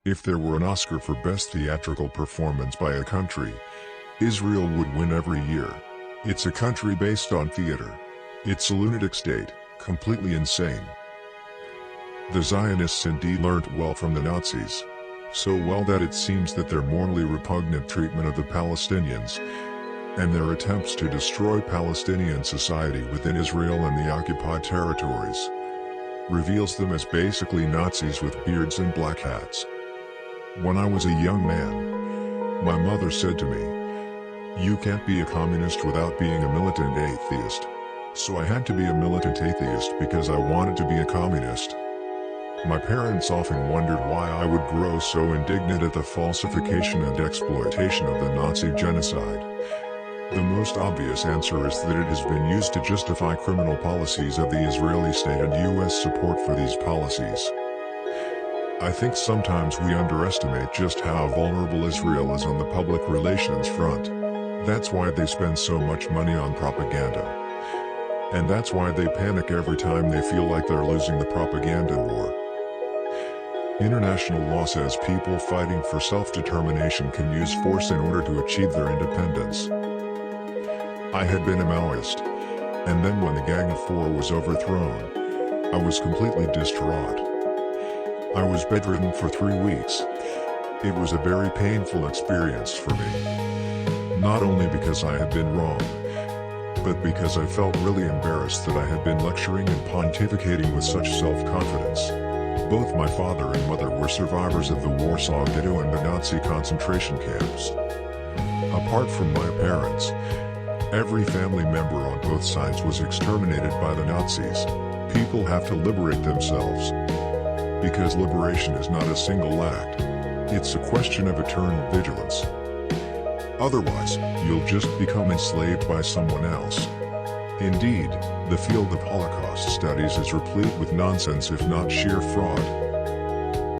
If there were an Oscar for best theatrical performance by a country, Israel would win every year. It's a country based on theater. It's a lunatic state, completely insane. The Zionists indeed learnt well from the Nazis. So well that it seems that their morally repugnant treatment of the Palestinians, and their attempts to destroy Palestinian society within Israel and the occupied territories, reveals them as basically Nazis with beards and black hats. When I was a young man, my mother said to me, "You can't be a communist without being a militant atheist." So I had to be a militant atheist because I wanted to be a communist. My parents often wondered why I would grow so indignant at the falsification and exploitation of the Nazi genocide. The most obvious answer is that it has been used to justify criminal policies of the Israeli state and US support for these policies. I think sometimes we underestimate just how vulnerable Israel is on the public relations front. That's why they spend so much money on propaganda. And that's why they panic every time they feel like they're losing the propaganda war. International law says people fighting for self-determination can use force in order to achieve their independence. I had been a Maoist, and then when the Gang of Four was overthrown, I was completely distraught. I was bedridden for 3 weeks. It was a very painful experience for me. Not only because I had been wrong, but because I felt really embarrassed that I had been lecturing and pontificating with such self-confidence. Both my father and mother were survivors of the Warsaw Ghetto and the Nazi concentration camps. Apart from my parents, every family member on both sides was exterminated by the Nazis. People have to liberate themselves. Because liberation is not a single act. It's a question of eternal vigilance. Otherwise, you'll just become enslaved by someone else. Indeed, the field of Holocaust studies is replete with nonsense if not sheer fraud.